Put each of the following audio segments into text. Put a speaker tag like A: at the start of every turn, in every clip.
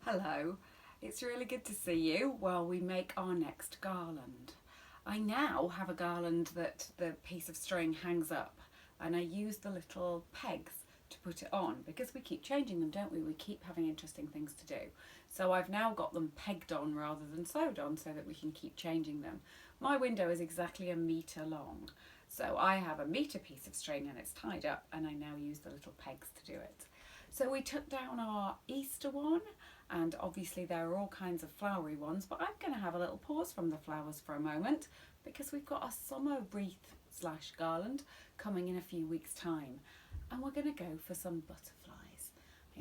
A: Hello, it's really good to see you while we make our next garland. I now have a garland that the piece of string hangs up, and I use the little pegs to put it on because we keep changing them, don't we? We keep having interesting things to do. So I've now got them pegged on rather than sewed on so that we can keep changing them. My window is exactly 1 metre long. So I have 1 metre piece of string and it's tied up, and I now use the little pegs to do it. So we took down our Easter one, and obviously there are all kinds of flowery ones, but I'm going to have a little pause from the flowers for a moment because we've got a summer wreath slash garland coming in a few weeks' time, and we're going to go for some butterflies.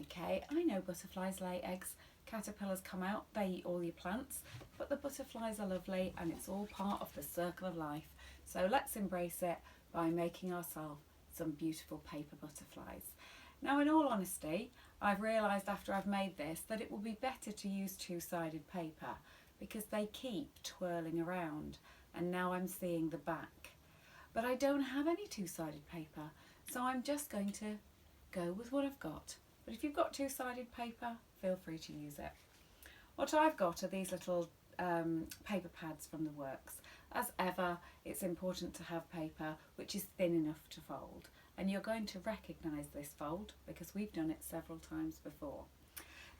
A: Okay, I know butterflies lay eggs, caterpillars come out, they eat all your plants, but the butterflies are lovely and it's all part of the circle of life. So let's embrace it by making ourselves some beautiful paper butterflies. Now, in all honesty, I've realised after I've made this that it will be better to use two-sided paper because they keep twirling around, and now I'm seeing the back. But I don't have any two-sided paper, so I'm just going to go with what I've got. But if you've got two-sided paper, feel free to use it. What I've got are these little paper pads from the works. As ever, it's important to have paper which is thin enough to fold. And you're going to recognise this fold because we've done it several times before.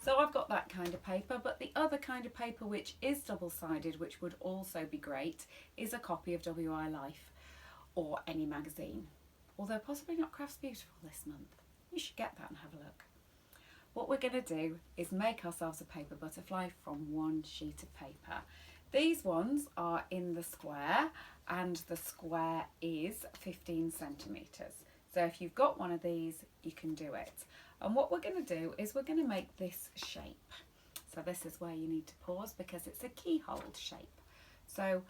A: So I've got that kind of paper, but the other kind of paper which is double-sided, which would also be great, is a copy of WI Life or any magazine. Although possibly not Crafts Beautiful this month. You should get that and have a look. What we're going to do is make ourselves a paper butterfly from one sheet of paper. These ones are in the square, and the square is 15 centimetres. So if you've got one of these, you can do it. And what we're going to do is we're going to make this shape. So this is where you need to pause because it's a keyhole shape. So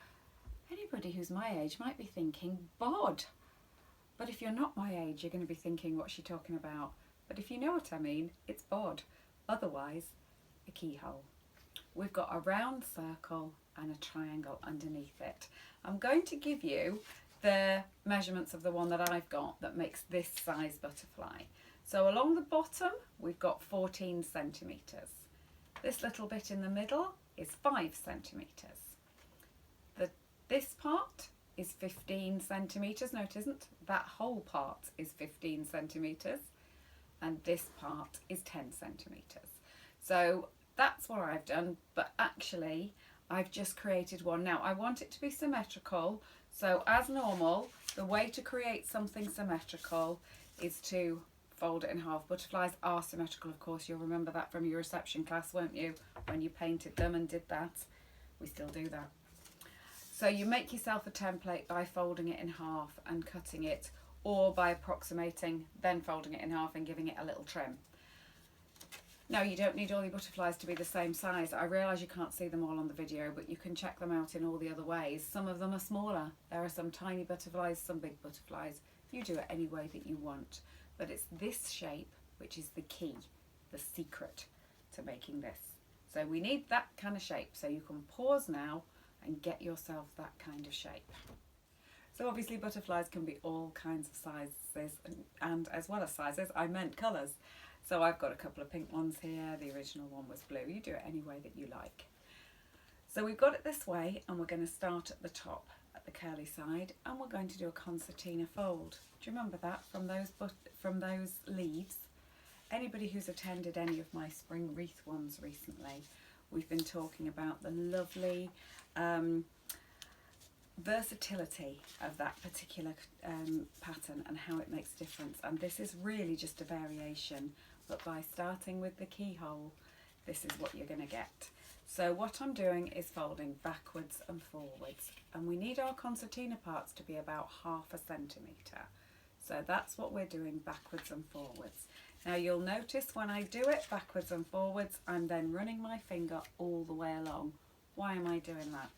A: anybody who's my age might be thinking, bod. But if you're not my age, you're going to be thinking, what's she talking about? But if you know what I mean, it's bod. Otherwise, a keyhole. We've got a round circle and a triangle underneath it. I'm going to give you the measurements of the one that I've got that makes this size butterfly. So along the bottom we've got 14 centimetres. This little bit in the middle is 5 centimetres. This part is 15 centimetres. No, it isn't. That whole part is 15 centimetres, and this part is 10 centimetres. So that's what I've done, but actually I've just created one. Now I want it to be symmetrical. So as normal, the way to create something symmetrical is to fold it in half. Butterflies are symmetrical, of course. You'll remember that from your reception class, won't you? When you painted them and did that. We still do that. So you make yourself a template by folding it in half and cutting it, or by approximating, then folding it in half and giving it a little trim. Now, you don't need all your butterflies to be the same size. I realise you can't see them all on the video, but you can check them out in all the other ways. Some of them are smaller. There are some tiny butterflies, some big butterflies. You do it any way that you want. But it's this shape which is the key, the secret to making this. So we need that kind of shape. So you can pause now and get yourself that kind of shape. So obviously butterflies can be all kinds of sizes, and as well as sizes, I meant colours. So I've got a couple of pink ones here. The original one was blue. You do it any way that you like. So we've got it this way, and we're going to start at the top, at the curly side, and we're going to do a concertina fold. Do you remember that from those leaves? Anybody who's attended any of my spring wreath ones recently, we've been talking about the lovely versatility of that particular pattern and how it makes a difference. And this is really just a variation, but by starting with the keyhole, this is what you're going to get. So what I'm doing is folding backwards and forwards, and we need our concertina parts to be about 1/2 centimetre. So that's what we're doing, backwards and forwards. Now you'll notice when I do it backwards and forwards, I'm then running my finger all the way along. Why am I doing that?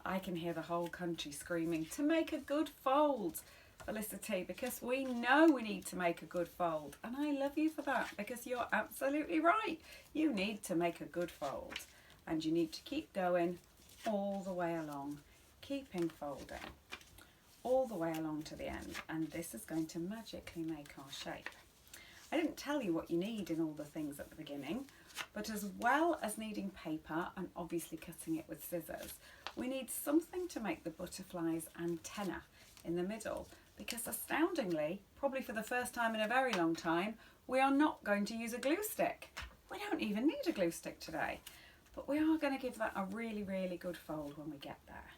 A: I can hear the whole country screaming to make a good fold, Felicity, because we know we need to make a good fold, and I love you for that because you're absolutely right. You need to make a good fold, and you need to keep going all the way along, keeping folding all the way along to the end, and this is going to magically make our shape. I didn't tell you what you need in all the things at the beginning, but as well as needing paper and obviously cutting it with scissors, we need something to make the butterfly's antenna in the middle, because astoundingly, probably for the first time in a very long time, we are not going to use a glue stick. We don't even need a glue stick today, but we are going to give that a really, really good fold when we get there.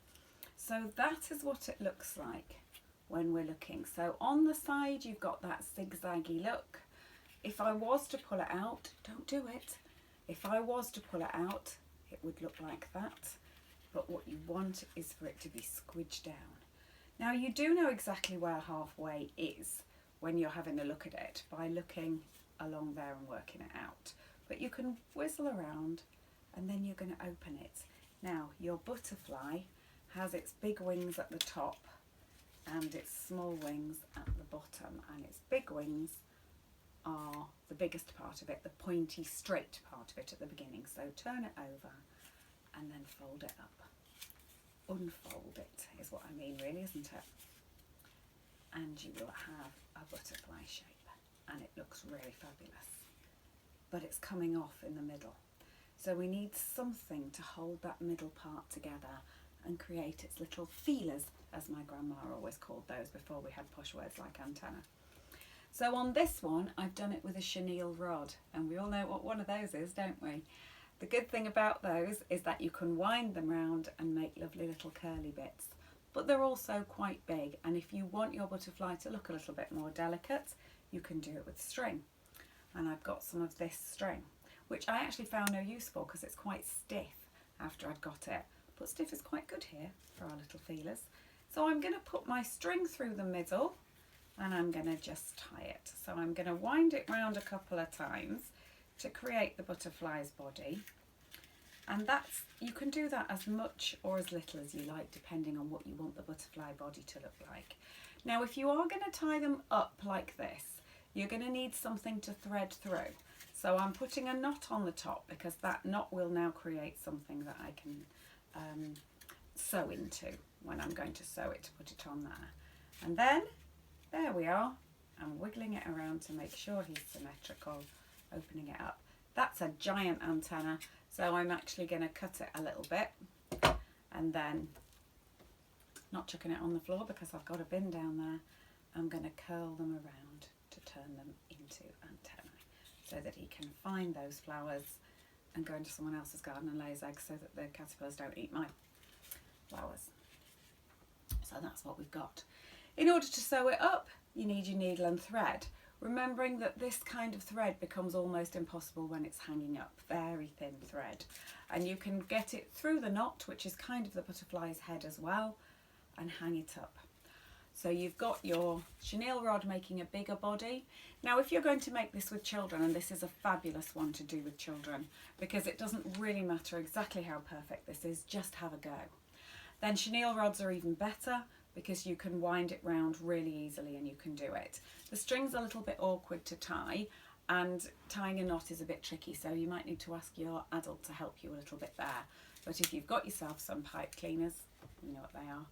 A: So that is what it looks like when we're looking. So on the side, you've got that zigzaggy look. If I was to pull it out, don't do it. If I was to pull it out, it would look like that. But what you want is for it to be squidged down. Now you do know exactly where halfway is when you're having a look at it by looking along there and working it out. But you can whizzle around and then you're going to open it. Now your butterfly has its big wings at the top and its small wings at the bottom, and its big wings are the biggest part of it, the pointy straight part of it at the beginning. So turn it over and then fold it up. Unfold it is what I mean, really, isn't it? And you will have a butterfly shape, and it looks really fabulous, but it's coming off in the middle. So we need something to hold that middle part together and create its little feelers, as my grandma always called those before we had posh words like antenna. So on this one, I've done it with a chenille rod, and we all know what one of those is, don't we? The good thing about those is that you can wind them round and make lovely little curly bits, but they're also quite big, and if you want your butterfly to look a little bit more delicate, you can do it with string. And I've got some of this string, which I actually found no use for because it's quite stiff after I'd got it, but stiff is quite good here for our little feelers. So I'm going to put my string through the middle and I'm going to just tie it. So I'm going to wind it round a couple of times to create the butterfly's body, and that's, you can do that as much or as little as you like depending on what you want the butterfly body to look like. Now if you are going to tie them up like this, you're going to need something to thread through. So I'm putting a knot on the top because that knot will now create something that I can sew into when I'm going to sew it to put it on there. And then there we are. I'm wiggling it around to make sure he's symmetrical, opening it up. That's a giant antenna, so I'm actually going to cut it a little bit and then, not chucking it on the floor because I've got a bin down there, I'm going to curl them around to turn them into antennae so that he can find those flowers and go into someone else's garden and lay his eggs so that the caterpillars don't eat my flowers. So that's what we've got. In order to sew it up, you need your needle and thread, remembering that this kind of thread becomes almost impossible when it's hanging up, very thin thread. And you can get it through the knot, which is kind of the butterfly's head as well, and hang it up. So you've got your chenille rod making a bigger body. Now if you're going to make this with children, and this is a fabulous one to do with children, because it doesn't really matter exactly how perfect this is, just have a go. Then chenille rods are even better because you can wind it round really easily and you can do it. The string's a little bit awkward to tie, and tying a knot is a bit tricky, so you might need to ask your adult to help you a little bit there. But if you've got yourself some pipe cleaners, you know what they are,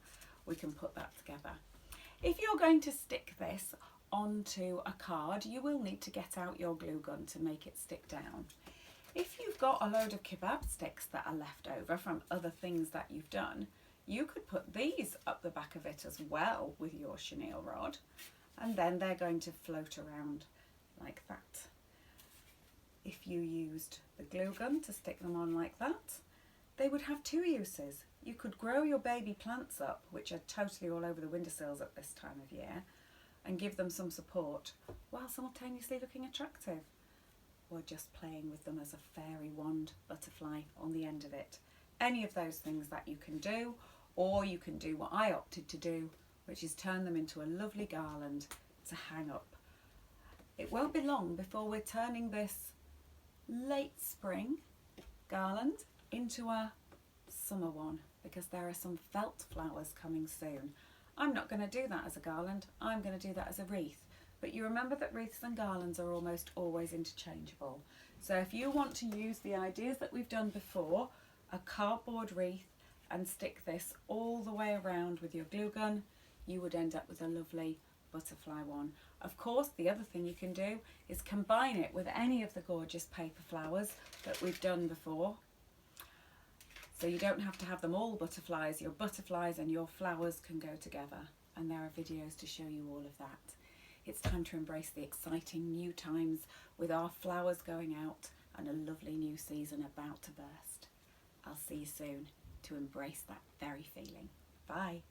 A: we can put that together. If you're going to stick this onto a card, you will need to get out your glue gun to make it stick down. If you've got a load of kebab sticks that are left over from other things that you've done, you could put these up the back of it as well with your chenille rod, and then they're going to float around like that. If you used the glue gun to stick them on like that, they would have two uses. You could grow your baby plants up, which are totally all over the windowsills at this time of year, and give them some support while simultaneously looking attractive, or just playing with them as a fairy wand butterfly on the end of it. Any of those things that you can do, or you can do what I opted to do, which is turn them into a lovely garland to hang up. It won't be long before we're turning this late spring garland into a summer one, because there are some felt flowers coming soon. I'm not going to do that as a garland, I'm going to do that as a wreath. But you remember that wreaths and garlands are almost always interchangeable. So if you want to use the ideas that we've done before, a cardboard wreath, and stick this all the way around with your glue gun, you would end up with a lovely butterfly one. Of course, the other thing you can do is combine it with any of the gorgeous paper flowers that we've done before. So you don't have to have them all butterflies. Your butterflies and your flowers can go together, and there are videos to show you all of that. It's time to embrace the exciting new times with our flowers going out and a lovely new season about to burst. I'll see you soon to embrace that very feeling. Bye.